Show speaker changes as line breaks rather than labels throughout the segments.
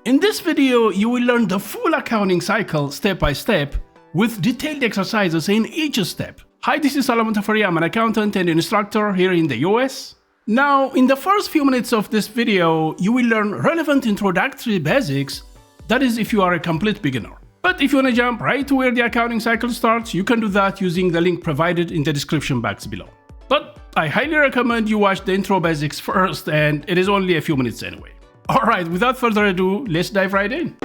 In this video, you will learn the full accounting cycle step by step with detailed exercises in each step. Hi, this is Solomon Tafari. I'm an accountant and instructor here in the US. Now, in the first few minutes of this video, you will learn relevant introductory basics, that is if you are a complete beginner. But if you want to jump right to where the accounting cycle starts, you can do that using the link provided in the description box below. But I highly recommend you watch the intro basics first, and it is only a few minutes anyway. Alright, without further ado, let's dive right in.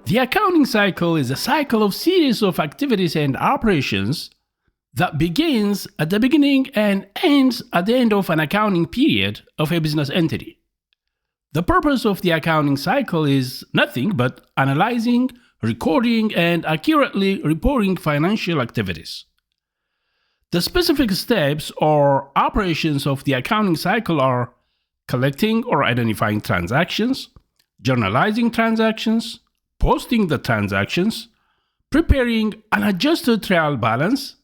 The accounting cycle is a cycle of series of activities and operations that begins at the beginning and ends at the end of an accounting period of a business entity. The purpose of the accounting cycle is nothing but analyzing, recording, and accurately reporting financial activities. The specific steps or operations of the accounting cycle are collecting or identifying transactions, journalizing transactions, posting the transactions, preparing an adjusted trial balance,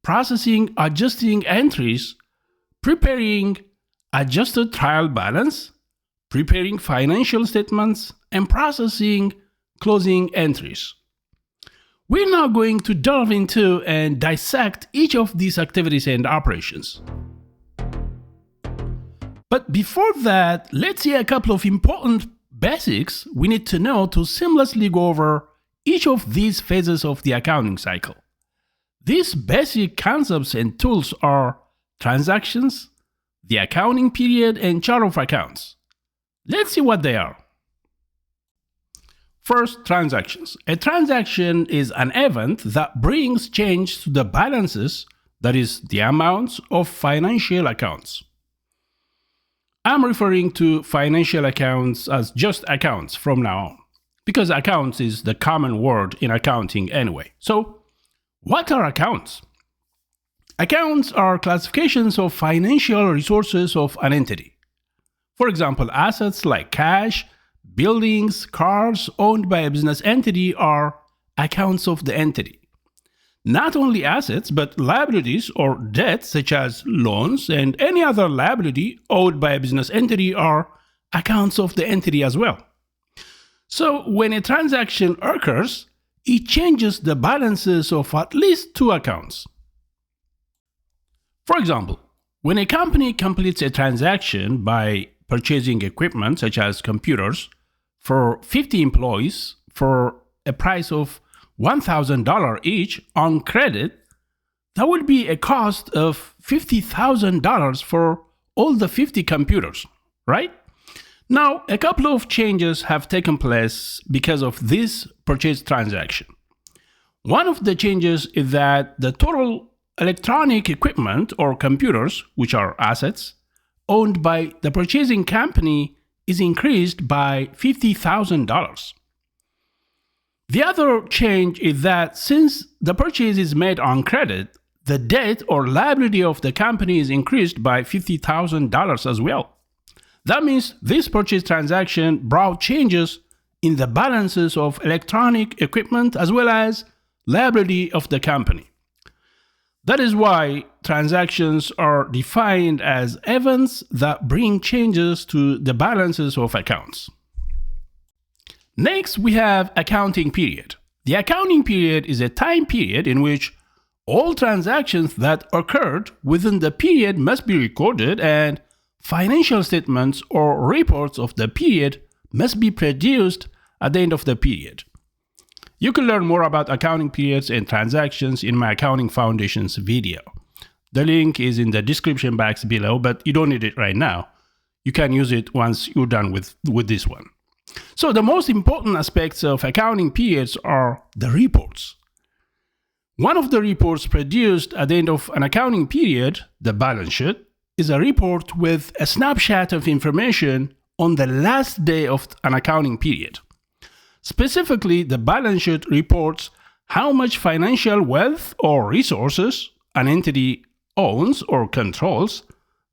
processing adjusting entries, preparing adjusted trial balance, preparing financial statements, and processing closing entries. We're now going to delve into and dissect each of these activities and operations. But before that, let's see a couple of important basics we need to know to seamlessly go over each of these phases of the accounting cycle. These basic concepts and tools are transactions, the accounting period, and chart of accounts. Let's see what they are. First, transactions. A transaction is an event that brings change to the balances, that is, the amounts of financial accounts. I'm referring to financial accounts as just accounts from now on, because accounts is the common word in accounting anyway. So, what are accounts? Accounts are classifications of financial resources of an entity. For example, assets like cash, buildings, cars owned by a business entity are accounts of the entity. Not only assets, but liabilities or debts such as loans and any other liability owed by a business entity are accounts of the entity as well. So when a transaction occurs, it changes the balances of at least two accounts. For example, when a company completes a transaction by purchasing equipment such as computers for 50 employees for a price of $1,000 each on credit, that would be a cost of $50,000 for all the 50 computers, right? Now, a couple of changes have taken place because of this purchase transaction. One of the changes is that the total electronic equipment or computers, which are assets, owned by the purchasing company is increased by $50,000. The other change is that since the purchase is made on credit, the debt or liability of the company is increased by $50,000 as well. That means this purchase transaction brought changes in the balances of electronic equipment as well as liability of the company. That is why transactions are defined as events that bring changes to the balances of accounts. Next, we have accounting period. The accounting period is a time period in which all transactions that occurred within the period must be recorded and financial statements or reports of the period must be produced at the end of the period. You can learn more about accounting periods and transactions in my Accounting Foundations video. The link is in the description box below, but you don't need it right now. You can use it once you're done with this one. So the most important aspects of accounting periods are the reports. One of the reports produced at the end of an accounting period, the balance sheet, is a report with a snapshot of information on the last day of an accounting period. Specifically, the balance sheet reports how much financial wealth or resources an entity owns or controls,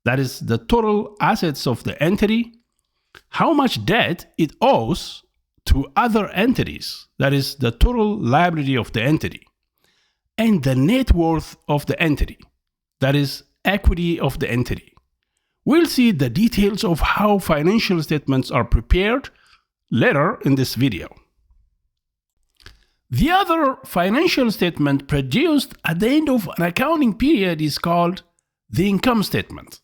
that is the total assets of the entity, how much debt it owes to other entities, that is the total liability of the entity, and the net worth of the entity, that is equity of the entity. We'll see the details of how financial statements are prepared later in this video. The other financial statement produced at the end of an accounting period is called the income statement.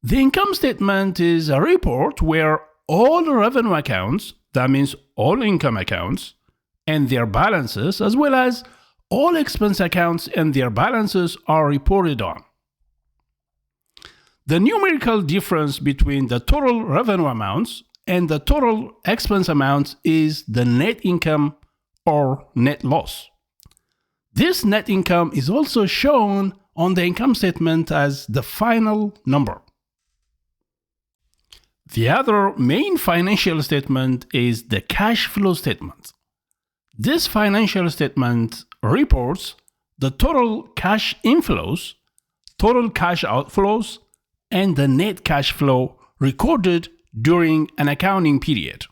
The income statement is a report where all revenue accounts, that means all income accounts, and their balances, as well as all expense accounts and their balances are reported on. The numerical difference between the total revenue amounts and the total expense amounts is the net income or net loss. This net income is also shown on the income statement as the final number. The other main financial statement is the cash flow statement. This financial statement reports the total cash inflows, total cash outflows, and the net cash flow recorded during an accounting period.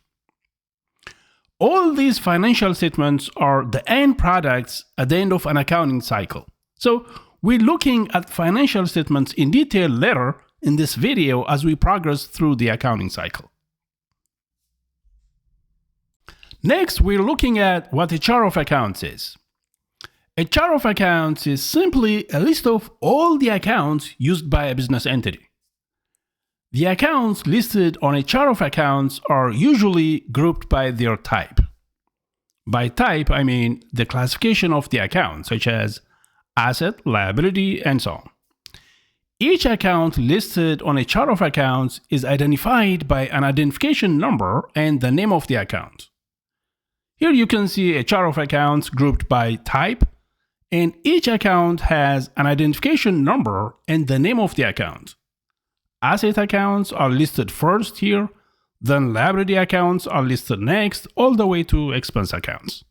All these financial statements are the end products at the end of an accounting cycle. So we're looking at financial statements in detail later in this video as we progress through the accounting cycle. Next, we're looking at what a chart of accounts is. A chart of accounts is simply a list of all the accounts used by a business entity. The accounts listed on a chart of accounts are usually grouped by their type. By type, I mean the classification of the account, such as asset, liability, and so on. Each account listed on a chart of accounts is identified by an identification number and the name of the account. Here you can see a chart of accounts grouped by type, and each account has an identification number and the name of the account. Asset accounts are listed first here, then liability accounts are listed next, all the way to expense accounts.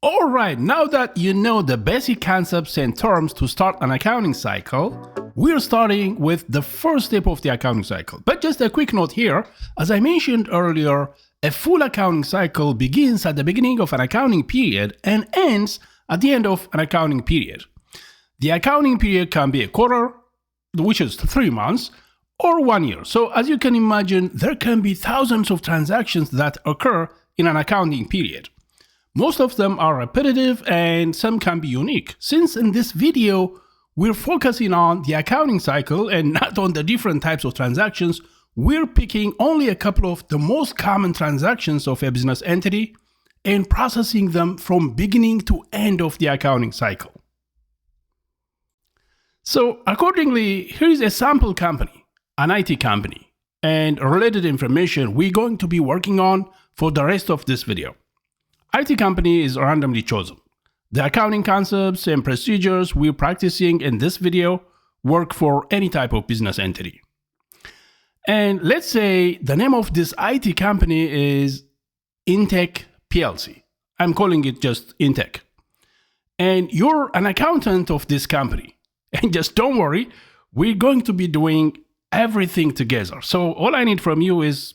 Alright, now that you know the basic concepts and terms to start an accounting cycle, we're starting with the first step of the accounting cycle. But just a quick note here, as I mentioned earlier, a full accounting cycle begins at the beginning of an accounting period and ends at the end of an accounting period. The accounting period can be a quarter, which is 3 months, or 1 year. So as you can imagine, there can be thousands of transactions that occur in an accounting period. Most of them are repetitive and some can be unique. Since in this video, we're focusing on the accounting cycle and not on the different types of transactions, we're picking only a couple of the most common transactions of a business entity and processing them from beginning to end of the accounting cycle. So accordingly, here is a sample company, an IT company, and related information we're going to be working on for the rest of this video. IT company is randomly chosen. The accounting concepts and procedures we're practicing in this video work for any type of business entity. And let's say the name of this IT company is Intech PLC. I'm calling it just Intech. And you're an accountant of this company. And just don't worry, we're going to be doing everything together. So all I need from you is,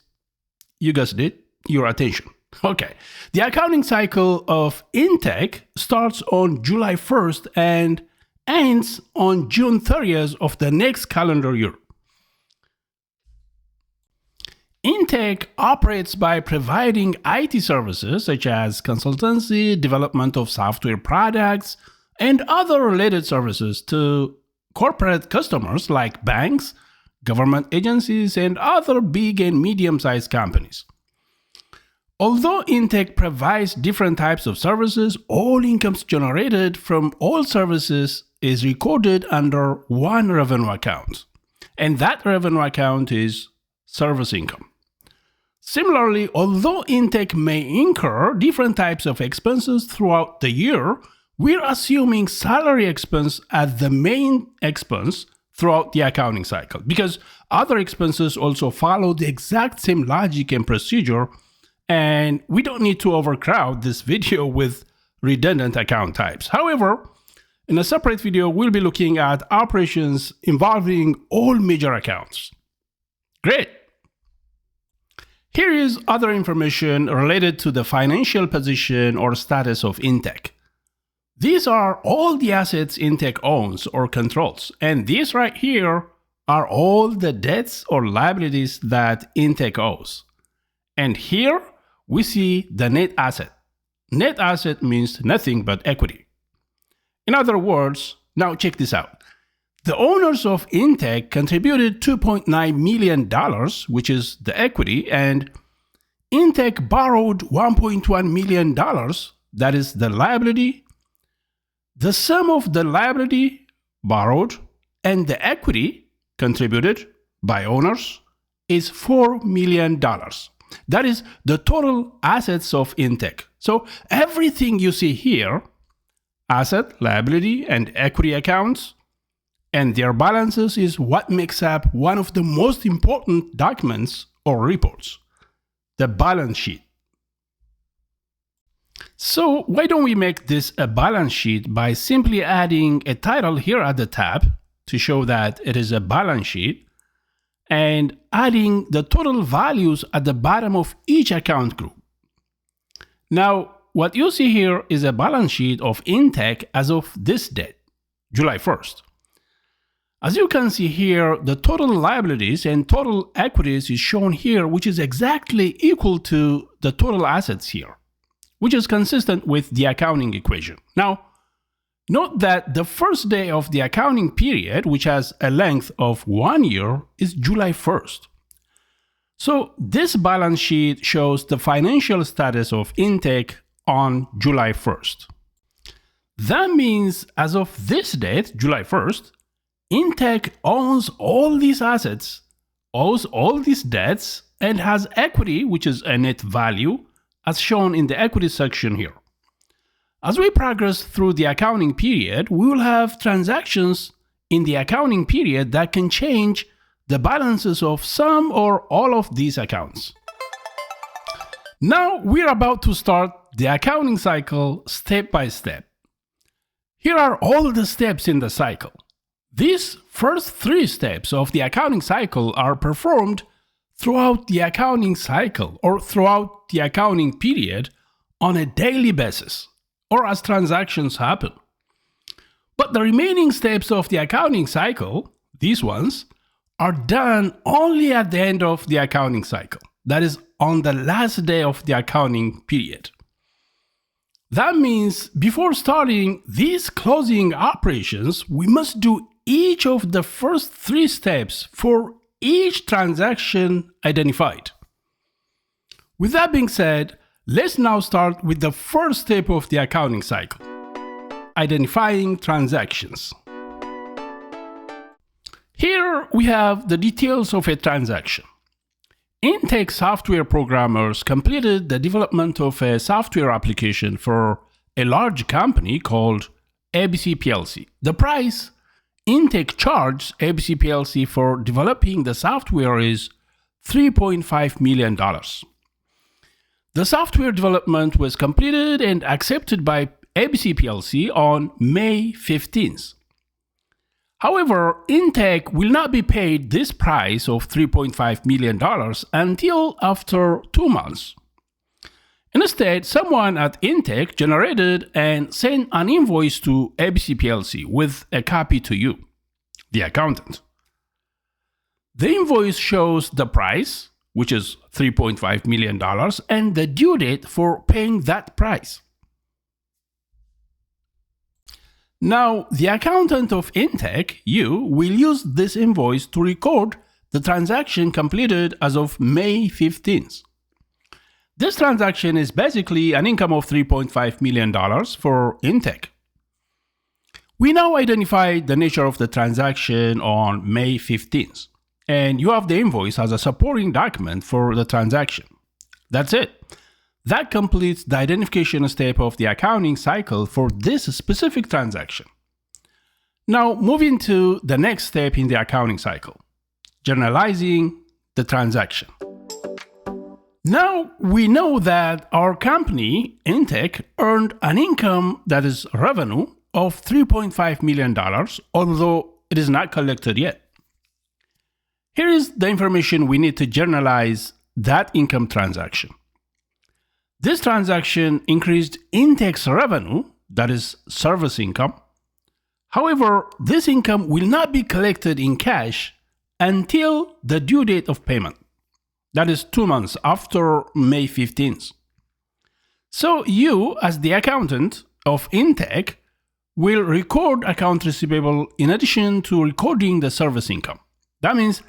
you guessed it, your attention. Okay, the accounting cycle of Intech starts on July 1st and ends on June 30th of the next calendar year. Intech operates by providing IT services such as consultancy, development of software products, and other related services to corporate customers like banks, government agencies, and other big and medium-sized companies. Although Intech provides different types of services, all incomes generated from all services is recorded under one revenue account, and that revenue account is service income. Similarly, although Intech may incur different types of expenses throughout the year, we're assuming salary expense as the main expense throughout the accounting cycle, because other expenses also follow the exact same logic and procedure, and we don't need to overcrowd this video with redundant account types. However, in a separate video, we'll be looking at operations involving all major accounts. Great! Here is other information related to the financial position or status of Intech. These are all the assets Intech owns or controls, and these right here are all the debts or liabilities that Intech owes. And here we see the net asset. Net asset means nothing but equity. In other words, now check this out. The owners of Intech contributed $2.9 million, which is the equity, and Intech borrowed $1.1 million, that is the liability. The sum of the liability borrowed and the equity contributed by owners is $4 million. That is the total assets of Intech. So everything you see here, asset, liability, and equity accounts, and their balances is what makes up one of the most important documents or reports, the balance sheet. So why don't we make this a balance sheet by simply adding a title here at the top to show that it is a balance sheet, and adding the total values at the bottom of each account group. Now, what you see here is a balance sheet of Intech as of this date, July 1st. As you can see here, the total liabilities and total equities is shown here, which is exactly equal to the total assets here, which is consistent with the accounting equation. Now, note that the first day of the accounting period, which has a length of 1 year, is July 1st. So this balance sheet shows the financial status of Intech on July 1st. That means as of this date, July 1st, Intech owns all these assets, owes all these debts, and has equity, which is a net value, as shown in the equity section here. As we progress through the accounting period, we will have transactions in the accounting period that can change the balances of some or all of these accounts. Now we're about to start the accounting cycle step by step. Here are all the steps in the cycle. These first 3 steps of the accounting cycle are performed throughout the accounting cycle or throughout the accounting period on a daily basis, or as transactions happen. But the remaining steps of the accounting cycle, these ones, are done only at the end of the accounting cycle, that is, on the last day of the accounting period. That means before starting these closing operations, we must do each of the first 3 steps for each transaction identified. With that being said, let's now start with the first step of the accounting cycle, identifying transactions. Here we have the details of a transaction. Intech software programmers completed the development of a software application for a large company called ABC PLC. The price Intech charged ABC PLC for developing the software is $3.5 million. The software development was completed and accepted by ABC PLC on May 15th. However, Intech will not be paid this price of $3.5 million until after 2 months. Instead, someone at Intech generated and sent an invoice to ABC PLC with a copy to you, the accountant. The invoice shows the price, which is $3.5 million, and the due date for paying that price. Now, the accountant of Intech, you, will use this invoice to record the transaction completed as of May 15th. This transaction is basically an income of $3.5 million for Intech. We now identified the nature of the transaction on May 15th, and you have the invoice as a supporting document for the transaction. That's it. That completes the identification step of the accounting cycle for this specific transaction. Now, moving to the next step in the accounting cycle, journalizing the transaction. Now, we know that our company, Intech, earned an income, that is revenue, of $3.5 million, although it is not collected yet. Here is the information we need to journalize that income transaction. This transaction increased Intech's revenue, that is service income. However, this income will not be collected in cash until the due date of payment. That is 2 months after May 15th. So you, as the accountant of Intake, will record account receivable in addition to recording the service income. That means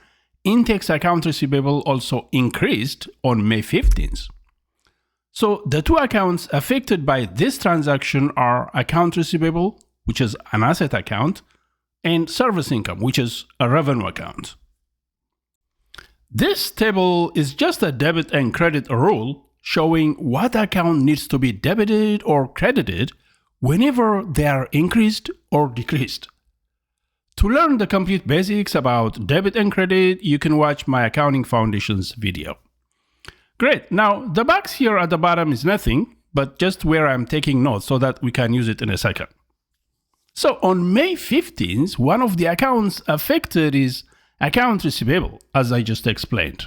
Intake's account receivable also increased on May 15th. So the two accounts affected by this transaction are account receivable, which is an asset account, and service income, which is a revenue account. This table is just a debit and credit rule showing what account needs to be debited or credited whenever they are increased or decreased. To learn the complete basics about debit and credit, you can watch my Accounting Foundations video. Great. Now, the box here at the bottom is nothing, but just where I'm taking notes so that we can use it in a second. So on May 15th, one of the accounts affected is account receivable, as I just explained.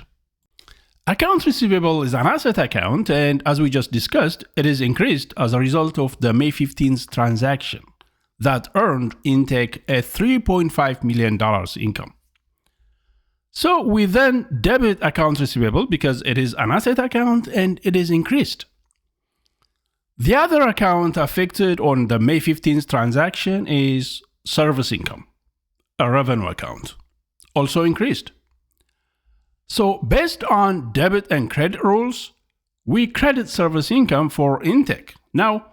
Account receivable is an asset account, and as we just discussed, it is increased as a result of the May 15th transaction that earned Intake a $3.5 million income. So we then debit account receivable because it is an asset account and it is increased. The other account affected on the May 15th transaction is service income, a revenue account, also increased. So based on debit and credit rules, we credit service income for Intake. Now,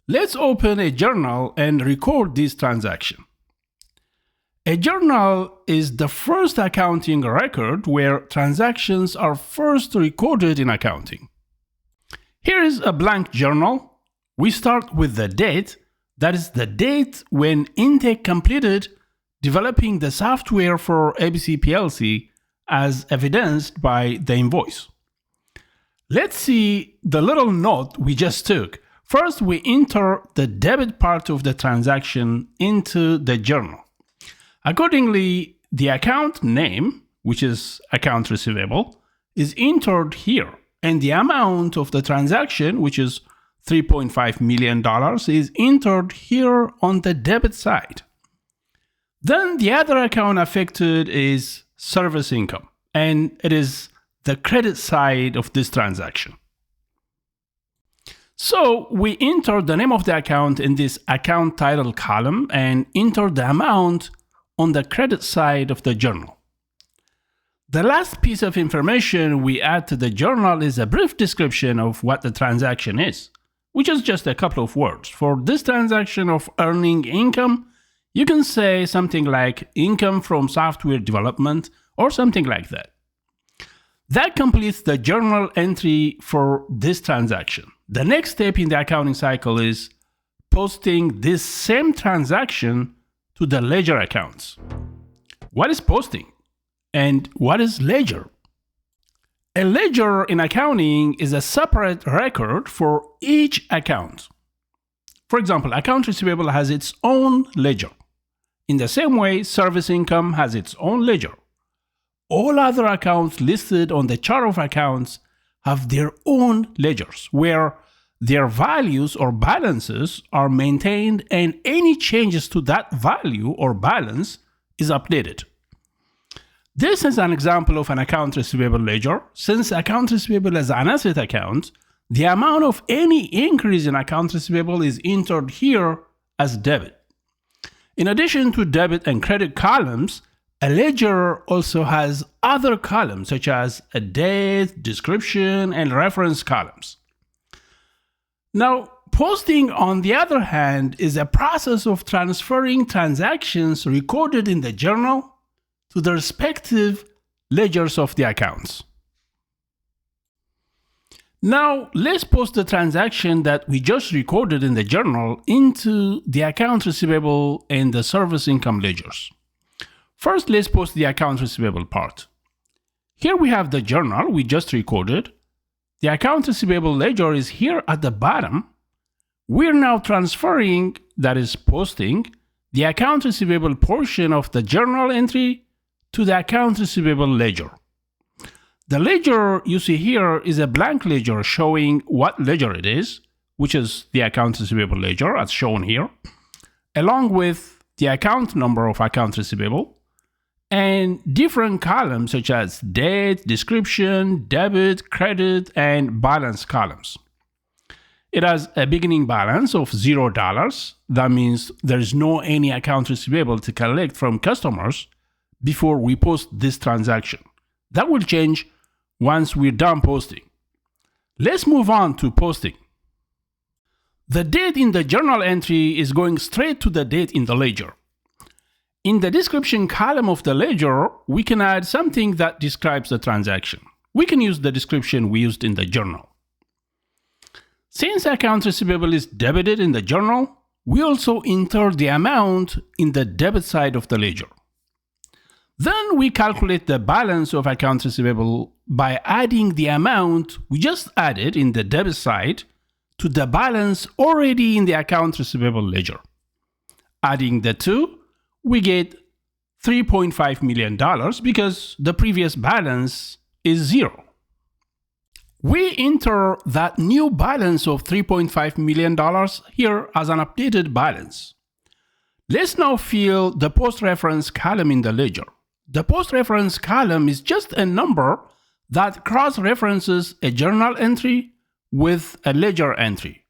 let's open a journal and record this transaction. A journal is the first accounting record where transactions are first recorded in accounting. Here is a blank journal. We start with the date, that is the date when Intake completed developing the software for ABC PLC as evidenced by the invoice. Let's see the little note we just took. First, we enter the debit part of the transaction into the journal. Accordingly, the account name, which is account receivable, is entered here, and the amount of the transaction, which is $3.5 million, is entered here on the debit side. Then the other account affected is service income, and it is the credit side of this transaction. So we enter the name of the account in this account title column and enter the amount on the credit side of the journal. The last piece of information we add to the journal is a brief description of what the transaction is, which is just a couple of words. For this transaction of earning income, you can say something like income from software development or something like that. That completes the journal entry for this transaction. The next step in the accounting cycle is posting this same transaction to the ledger accounts. What is posting? And what is ledger? A ledger in accounting is a separate record for each account. For example, account receivable has its own ledger. In the same way, service income has its own ledger. All other accounts listed on the chart of accounts have their own ledgers, where their values or balances are maintained and any changes to that value or balance is updated. This is an example of an account receivable ledger. Since account receivable is an asset account, the amount of any increase in account receivable is entered here as debit. In addition to debit and credit columns, a ledger also has other columns such as a date, description, and reference columns. Now, posting, on the other hand, is a process of transferring transactions recorded in the journal to the respective ledgers of the accounts. Now, let's post the transaction that we just recorded in the journal into the account receivable and the service income ledgers. First, let's post the account receivable part. Here we have the journal we just recorded. The account receivable ledger is here at the bottom. We're now transferring, that is posting, the account receivable portion of the journal entry to the account receivable ledger. The ledger you see here is a blank ledger showing what ledger it is, which is the accounts receivable ledger as shown here, along with the account number of accounts receivable, and different columns such as date, description, debit, credit, and balance columns. It has a beginning balance of $0. That means there is no any account receivable to collect from customers before we post this transaction. That will change once we're done posting. Let's move on to posting. The date in the journal entry is going straight to the date in the ledger. In the description column of the ledger, we can add something that describes the transaction. We can use the description we used in the journal. Since accounts receivable is debited in the journal, we also enter the amount in the debit side of the ledger. Then we calculate the balance of accounts receivable by adding the amount we just added in the debit side to the balance already in the accounts receivable ledger. Adding the two, we get $3.5 million because the previous balance is 0. We enter that new balance of $3.5 million here as an updated balance. Let's now fill the post-reference column in the ledger. The post-reference column is just a number that cross-references a journal entry with a ledger entry.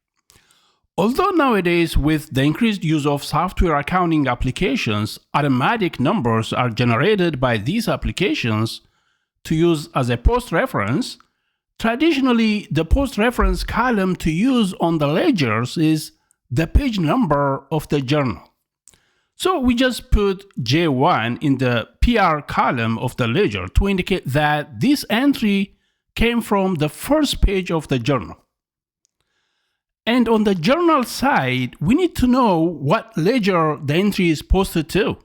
Although nowadays, with the increased use of software accounting applications, automatic numbers are generated by these applications to use as a post-reference, traditionally, the post-reference column to use on the ledgers is the page number of the journal. So we just put J1 in the PR column of the ledger to indicate that this entry came from the first page of the journal. And on the journal side, we need to know what ledger the entry is posted to.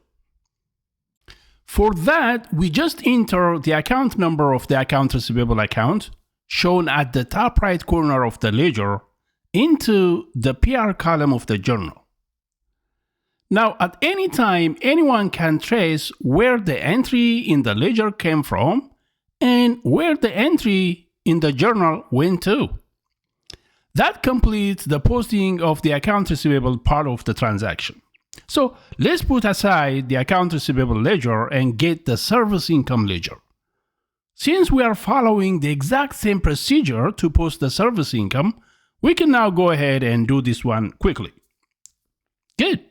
For that, we just enter the account number of the account receivable account, shown at the top right corner of the ledger, into the PR column of the journal. Now, at any time, anyone can trace where the entry in the ledger came from and where the entry in the journal went to. That completes the posting of the account receivable part of the transaction. So let's put aside the account receivable ledger and get the service income ledger. Since we are following the exact same procedure to post the service income, we can now go ahead and do this one quickly. Good.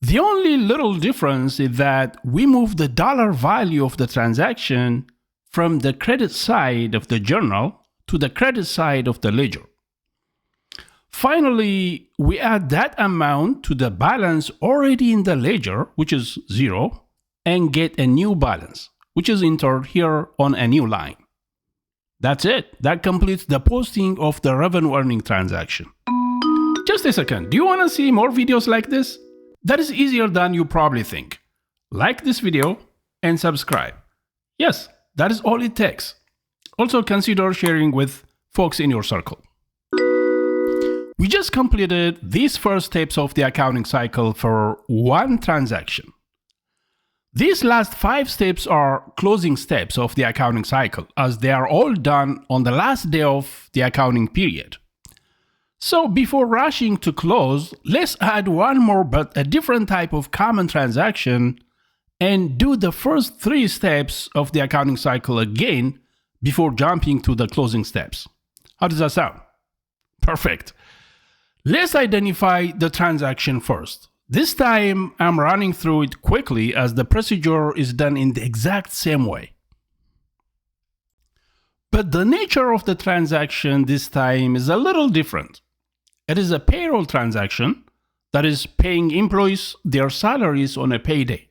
The only little difference is that we move the dollar value of the transaction from the credit side of the journal to the credit side of the ledger. Finally, we add that amount to the balance already in the ledger, which is 0, and get a new balance, which is entered here on a new line. That's it. That completes the posting of the revenue earning transaction. Just a second. Do you want to see more videos like this? That is easier than you probably think. Like this video and subscribe. Yes, that is all it takes. Also consider sharing with folks in your circle. We just completed these first steps of the accounting cycle for one transaction. These last 5 steps are closing steps of the accounting cycle, as they are all done on the last day of the accounting period. So before rushing to close, let's add one more but a different type of common transaction and do the first 3 steps of the accounting cycle again before jumping to the closing steps. How does that sound? Perfect. Let's identify the transaction first. This time, I'm running through it quickly as the procedure is done in the exact same way. But the nature of the transaction this time is a little different. It is a payroll transaction, that is paying employees their salaries on a payday.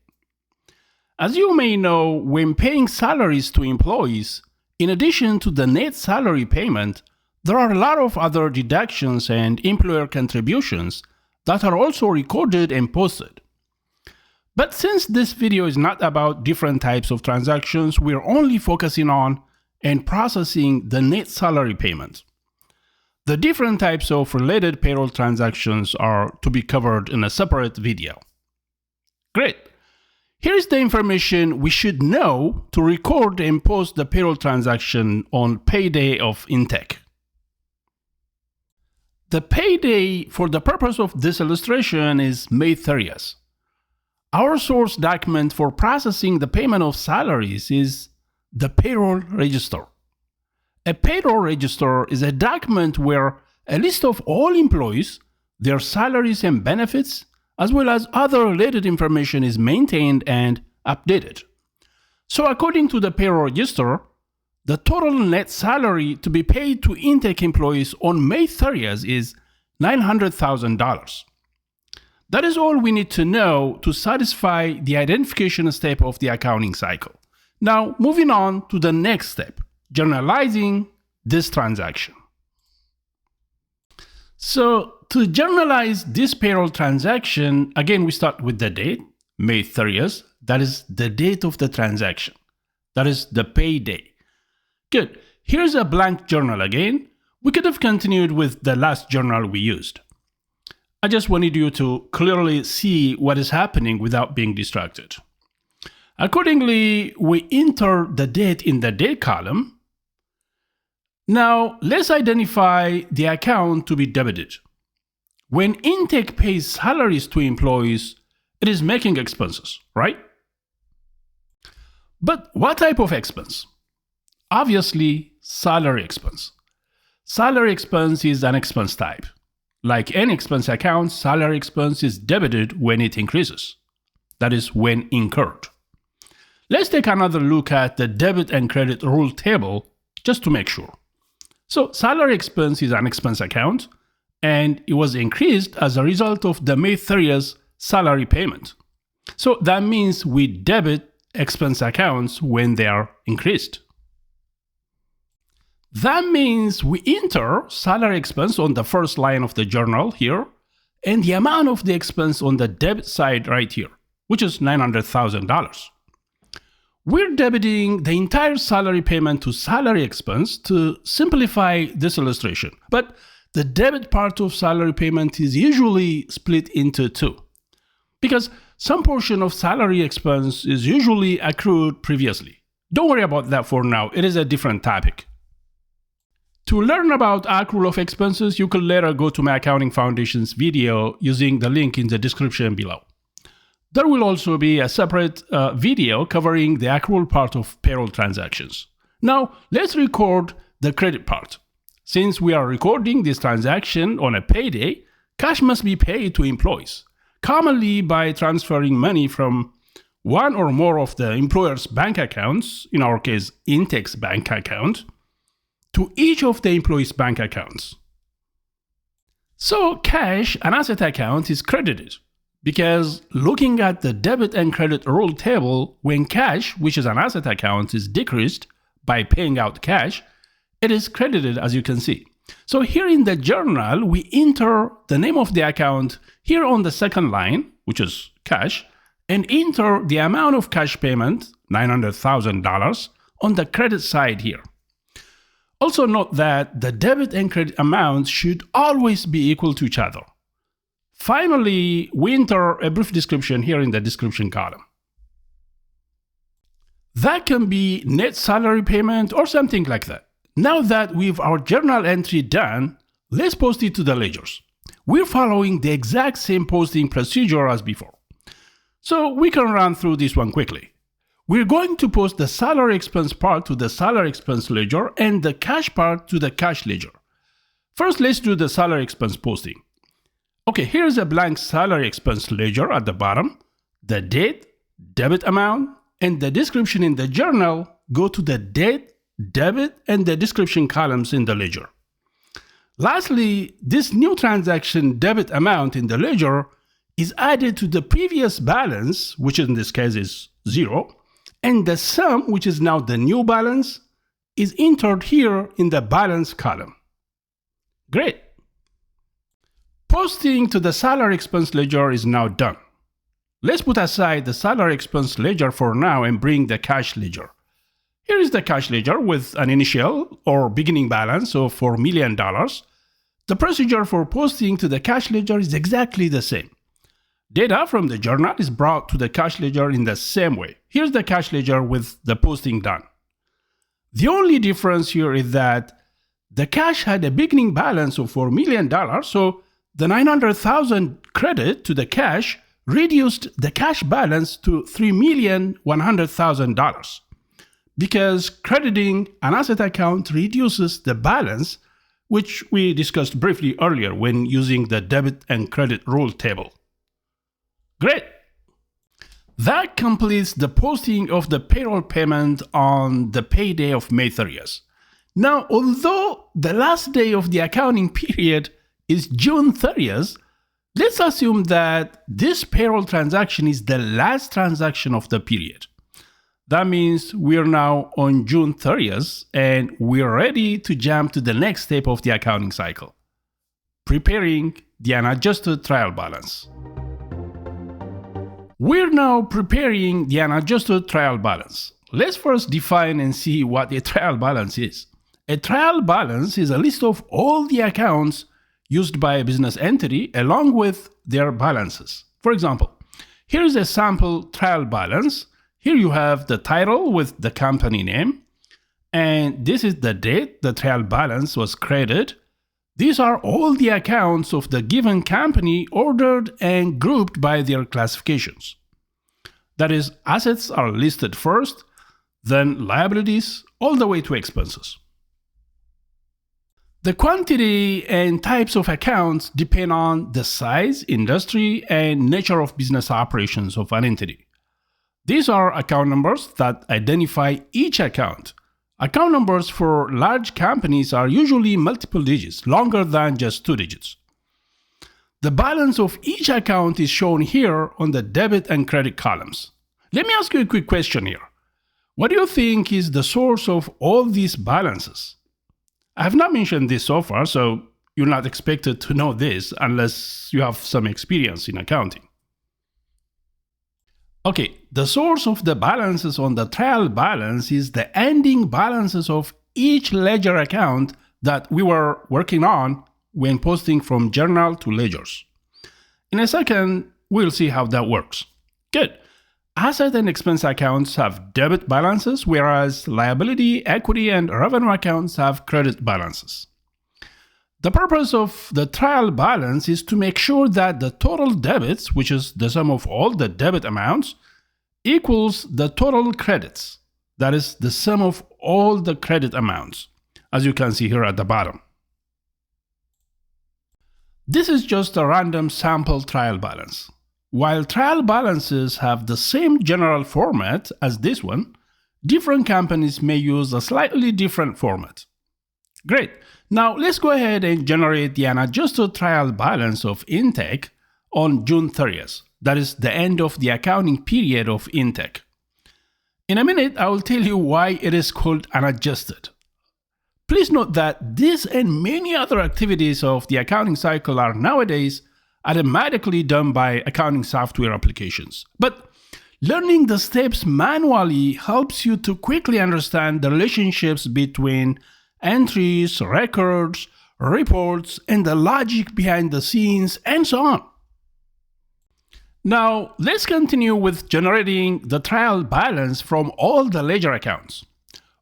As you may know, when paying salaries to employees, in addition to the net salary payment, there are a lot of other deductions and employer contributions that are also recorded and posted. But since this video is not about different types of transactions, we're only focusing on and processing the net salary payment. The different types of related payroll transactions are to be covered in a separate video. Great. Here is the information we should know to record and post the payroll transaction on payday of intake. The payday for the purpose of this illustration is May 30th. Our source document for processing the payment of salaries is the payroll register. A payroll register is a document where a list of all employees, their salaries and benefits, as well as other related information is maintained and updated. So according to the payroll register, the total net salary to be paid to intake employees on May 30th is $900,000. That is all we need to know to satisfy the identification step of the accounting cycle. Now, moving on to the next step, journalizing this transaction. So, to journalize this payroll transaction, again, we start with the date, May 30th. That is the date of the transaction. That is the payday. Good. Here's a blank journal again. We could have continued with the last journal we used. I just wanted you to clearly see what is happening without being distracted. Accordingly, we enter the date in the date column. Now, let's identify the account to be debited. When intake pays salaries to employees, it is making expenses, right? But what type of expense? Obviously, salary expense. Salary expense is an expense type. Like any expense account, salary expense is debited when it increases. That is when incurred. Let's take another look at the debit and credit rule table just to make sure. So salary expense is an expense account, and it was increased as a result of the May 30th salary payment. So that means we debit expense accounts when they are increased. That means we enter salary expense on the first line of the journal here, and the amount of the expense on the debit side right here, which is $900,000. We're debiting the entire salary payment to salary expense to simplify this illustration, but the debit part of salary payment is usually split into two, because some portion of salary expense is usually accrued previously. Don't worry about that for now, it is a different topic. To learn about accrual of expenses, you can later go to my Accounting Foundations video using the link in the description below. There will also be a separate video covering the accrual part of payroll transactions. Now, let's record the credit part. Since we are recording this transaction on a payday, cash must be paid to employees, commonly by transferring money from one or more of the employer's bank accounts, in our case, intake's bank account, to each of the employees' bank accounts. So cash, an asset account, is credited because looking at the debit and credit rule table, when cash, which is an asset account, is decreased by paying out cash, it is credited, as you can see. So here in the journal, we enter the name of the account here on the second line, which is cash, and enter the amount of cash payment, $900,000, on the credit side here. Also note that the debit and credit amounts should always be equal to each other. Finally, we enter a brief description here in the description column. That can be net salary payment or something like that. Now that we've our journal entry done, let's post it to the ledgers. We're following the exact same posting procedure as before. So we can run through this one quickly. We're going to post the salary expense part to the salary expense ledger and the cash part to the cash ledger. First, let's do the salary expense posting. Okay, here's a blank salary expense ledger at the bottom. The date, debit amount, and the description in the journal go to the date, debit, and the description columns in the ledger. Lastly, this new transaction debit amount in the ledger is added to the previous balance, which in this case is 0, and the sum, which is now the new balance, is entered here in the balance column. Great. Posting to the salary expense ledger is now done. Let's put aside the salary expense ledger for now and bring the cash ledger. Here is the cash ledger with an initial or beginning balance of $4 million. The procedure for posting to the cash ledger is exactly the same. Data from the journal is brought to the cash ledger in the same way. Here's the cash ledger with the posting done. The only difference here is that The cash had a beginning balance of $4 million, so the $900,000 credit to the cash reduced the cash balance to $3,100,000 because crediting an asset account reduces the balance, which we discussed briefly earlier when using the debit and credit rule table. Great! That completes the posting of the payroll payment on the payday of May 30th. Now, although the last day of the accounting period is June 30th, let's assume that this payroll transaction is the last transaction of the period. That means we're now on June 30th and we're ready to jump to the next step of the accounting cycle, preparing the unadjusted trial balance. We're now preparing the unadjusted trial balance. Let's first define and see what a trial balance is. A trial balance is a list of all the accounts used by a business entity along with their balances. For example, here is a sample trial balance. Here you have the title with the company name, and this is the date the trial balance was created. These are all the accounts of the given company ordered and grouped by their classifications. That is, assets are listed first, then liabilities, all the way to expenses. The quantity and types of accounts depend on the size, industry, and nature of business operations of an entity. These are account numbers that identify each account. Account numbers for large companies are usually multiple digits, longer than just 2 digits. The balance of each account is shown here on the debit and credit columns. Let me ask you a quick question here. What do you think is the source of all these balances? I have not mentioned this so far, so you're not expected to know this unless you have some experience in accounting. Okay, the source of the balances on the trial balance is the ending balances of each ledger account that we were working on when posting from journal to ledgers. In a second, we'll see how that works. Good. Asset and expense accounts have debit balances, whereas liability, equity, and revenue accounts have credit balances. The purpose of the trial balance is to make sure that the total debits, which is the sum of all the debit amounts, equals the total credits, that is the sum of all the credit amounts, as you can see here at the bottom. This is just a random sample trial balance. While trial balances have the same general format as this one, different companies may use a slightly different format. Great. Now let's go ahead and generate the unadjusted trial balance of Intech on June 30th. That is the end of the accounting period of Intech. In a minute, I will tell you why it is called unadjusted. Please note that this and many other activities of the accounting cycle are nowadays automatically done by accounting software applications. But learning the steps manually helps you to quickly understand the relationships between entries, records, reports, and the logic behind the scenes, and so on. Now, let's continue with generating the trial balance from all the ledger accounts.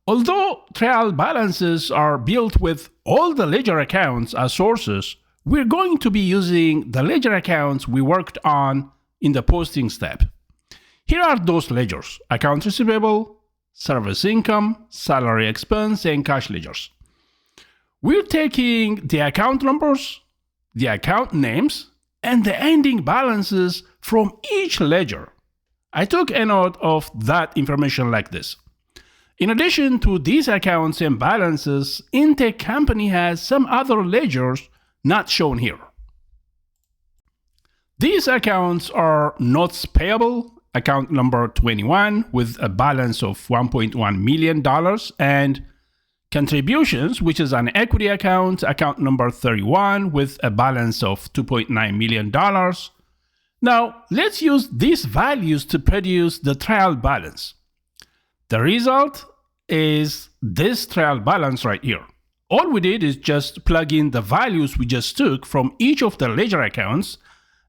Although trial balances are built with all the ledger accounts as sources, we're going to be using the ledger accounts we worked on in the posting step. Here are those ledgers: accounts receivable, service income, salary expense, and cash ledgers. We're taking the account numbers, the account names, and the ending balances from each ledger. I took a note of that information like this. In addition to these accounts and balances, Intech company has some other ledgers not shown here. These accounts are notes payable, account number 21 with a balance of $1.1 million, and contributions, which is an equity account, account number 31 with a balance of $2.9 million. Now, let's use these values to produce the trial balance. The result is this trial balance right here. All we did is just plug in the values we just took from each of the ledger accounts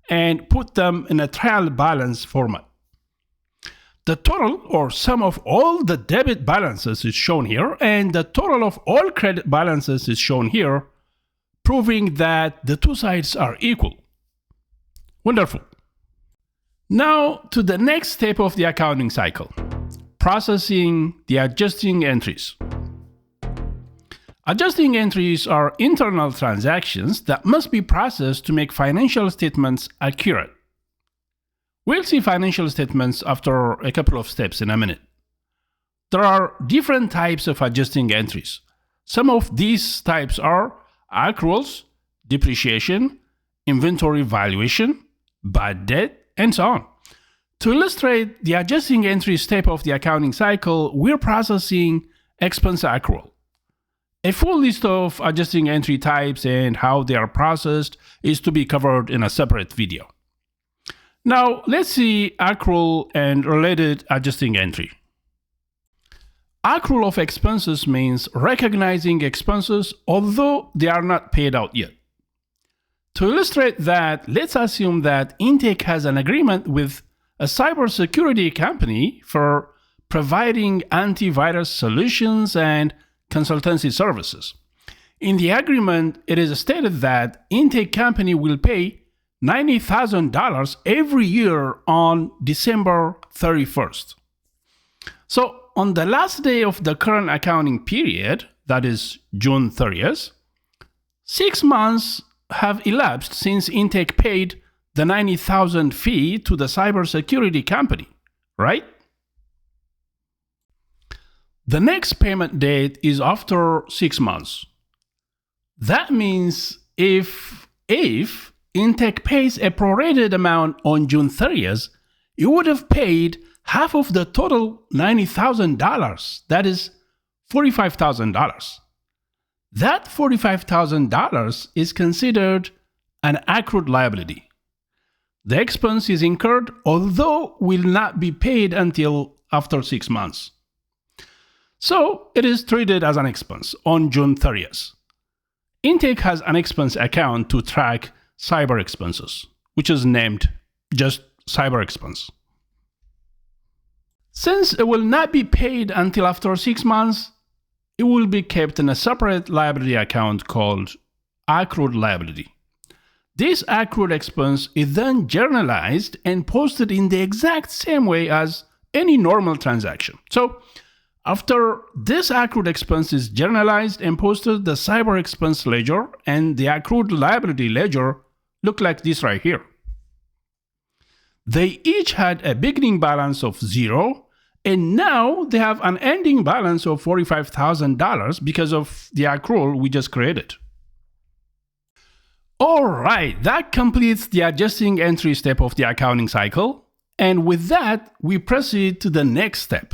and put them in a trial balance format. The total or sum of all the debit balances is shown here, and the total of all credit balances is shown here, proving that the two sides are equal. Wonderful. Now to the next step of the accounting cycle, processing the adjusting entries. Adjusting entries are internal transactions that must be processed to make financial statements accurate. We'll see financial statements after a couple of steps in a minute. There are different types of adjusting entries. Some of these types are accruals, depreciation, inventory valuation, bad debt, and so on. To illustrate the adjusting entry step of the accounting cycle, we're processing expense accrual. A full list of adjusting entry types and how they are processed is to be covered in a separate video. Now, let's see accrual and related adjusting entry. Accrual of expenses means recognizing expenses although they are not paid out yet. To illustrate that, let's assume that Intake has an agreement with a cybersecurity company for providing antivirus solutions and consultancy services. In the agreement, it is stated that Intake company will pay $90,000 every year on December 31st. So on the last day of the current accounting period, that is June 30th, 6 months have elapsed since Intake paid the $90,000 fee to the cybersecurity company, right? The next payment date is after 6 months. That means if Intake pays a prorated amount on June 30th, it would have paid half of the total $90,000, that is $45,000. That $45,000 is considered an accrued liability. The expense is incurred, although will not be paid until after 6 months. So it is treated as an expense on June 30th. Intake has an expense account to track cyber expenses, which is named just cyber expense. Since it will not be paid until after 6 months, it will be kept in a separate liability account called accrued liability. This accrued expense is then journalized and posted in the exact same way as any normal transaction. So after this accrued expense is journalized and posted, the cyber expense ledger and the accrued liability ledger look like this right here. They each had a beginning balance of 0, and now they have an ending balance of $45,000 because of the accrual we just created. Alright, that completes the adjusting entry step of the accounting cycle. And with that, we proceed to the next step.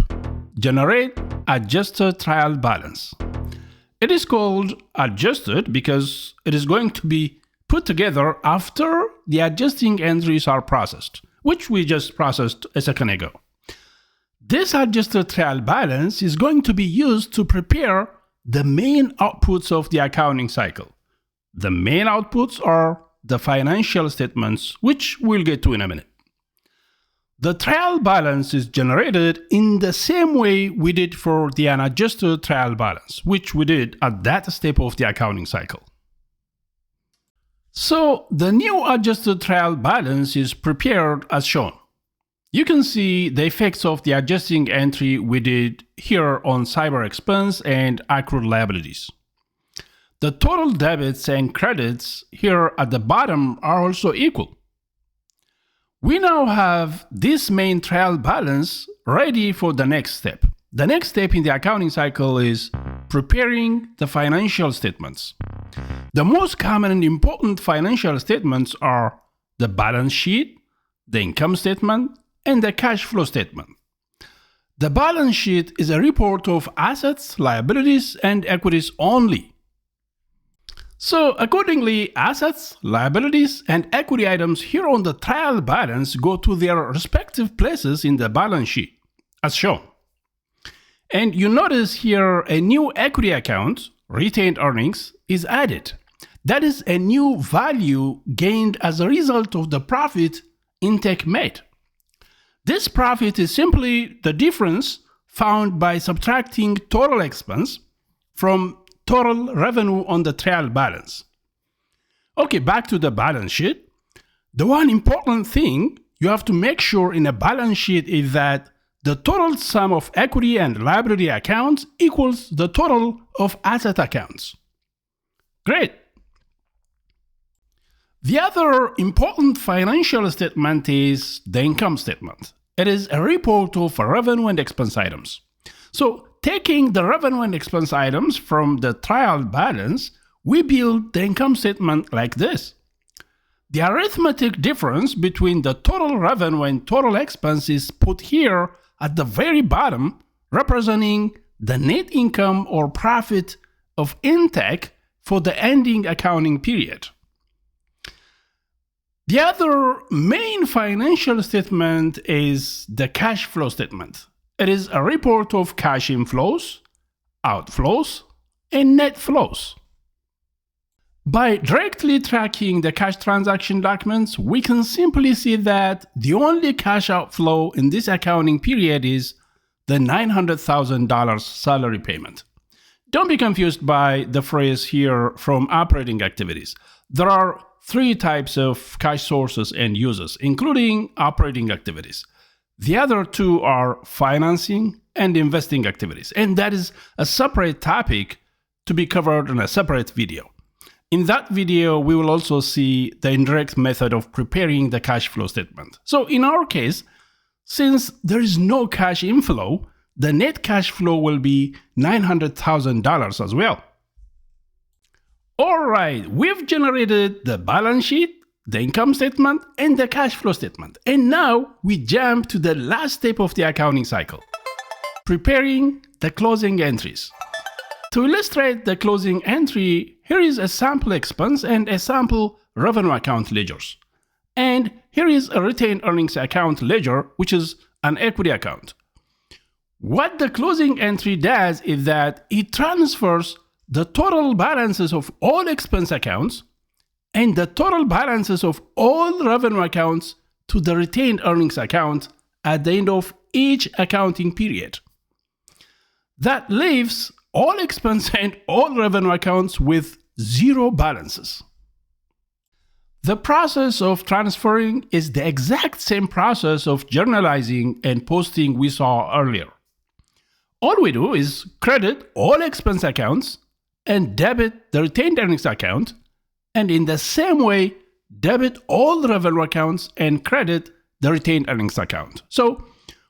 Generate adjusted trial balance. It is called adjusted because it is going to be put together after the adjusting entries are processed, which we just processed a second ago. This adjusted trial balance is going to be used to prepare the main outputs of the accounting cycle. The main outputs are the financial statements, which we'll get to in a minute. The trial balance is generated in the same way we did for the unadjusted trial balance, which we did at that step of the accounting cycle. So the new adjusted trial balance is prepared as shown. You can see the effects of the adjusting entry we did here on cyber expense and accrued liabilities. The total debits and credits here at the bottom are also equal. We now have this main trial balance ready for the next step. The next step in the accounting cycle is preparing the financial statements. The most common and important financial statements are the balance sheet, the income statement, and the cash flow statement. The balance sheet is a report of assets, liabilities, and equities only. So accordingly, assets, liabilities, and equity items here on the trial balance go to their respective places in the balance sheet, as shown. And you notice here a new equity account, retained earnings, is added. That is a new value gained as a result of the profit Intake made. This profit is simply the difference found by subtracting total expense from total revenue on the trial balance. Okay, back to the balance sheet. The one important thing you have to make sure in a balance sheet is that the total sum of equity and liability accounts equals the total of asset accounts. Great. The other important financial statement is the income statement. It is a report of revenue and expense items. So, taking the revenue and expense items from the trial balance, we build the income statement like this. The arithmetic difference between the total revenue and total expense is put here at the very bottom, representing the net income or profit of Intech for the ending accounting period. The other main financial statement is the cash flow statement. It is a report of cash inflows, outflows, and net flows. By directly tracking the cash transaction documents, we can simply see that the only cash outflow in this accounting period is the $900,000 salary payment. Don't be confused by the phrase here from operating activities. There are three types of cash sources and uses, including operating activities. The other two are financing and investing activities, and that is a separate topic to be covered in a separate video. In that video, we will also see the indirect method of preparing the cash flow statement. So in our case, since there is no cash inflow, the net cash flow will be $900,000 as well. All right, we've generated the balance sheet, the income statement, and the cash flow statement. And now we jump to the last step of the accounting cycle, preparing the closing entries. To illustrate the closing entry, here is a sample expense and a sample revenue account ledgers. And here is a retained earnings account ledger, which is an equity account. What the closing entry does is that it transfers the total balances of all expense accounts and the total balances of all revenue accounts to the retained earnings account at the end of each accounting period. That leaves all expense and all revenue accounts with zero balances. The process of transferring is the exact same process of journalizing and posting we saw earlier. All we do is credit all expense accounts and debit the retained earnings account, and in the same way, debit all revenue accounts and credit the retained earnings account. So,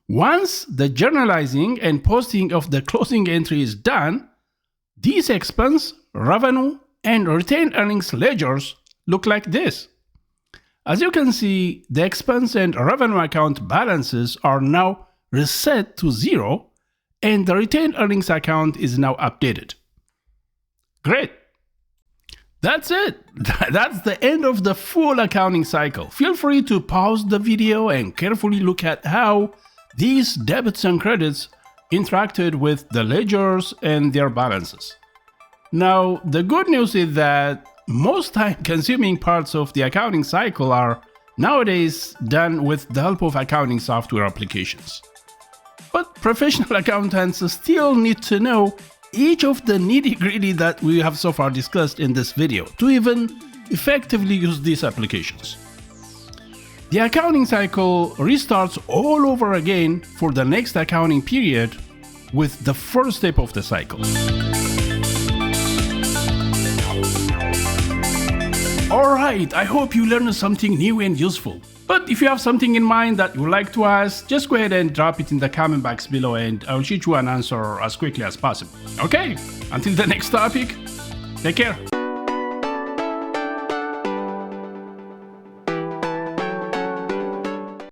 once the journalizing and posting of the closing entry is done, these expense, revenue, and retained earnings ledgers look like this. As you can see, the expense and revenue account balances are now reset to zero, and the retained earnings account is now updated. Great. That's it. That's the end of the full accounting cycle. Feel free to pause the video and carefully look at how these debits and credits interacted with the ledgers and their balances. Now, the good news is that most time-consuming parts of the accounting cycle are nowadays done with the help of accounting software applications. But professional accountants still need to know each of the nitty-gritty that we have so far discussed in this video to even effectively use these applications. The accounting cycle restarts all over again for the next accounting period with the first step of the cycle. Alright, I hope you learned something new and useful. But if you have something in mind that you would like to ask, just go ahead and drop it in the comment box below and I'll shoot you an answer as quickly as possible. Okay, until the next topic, take care.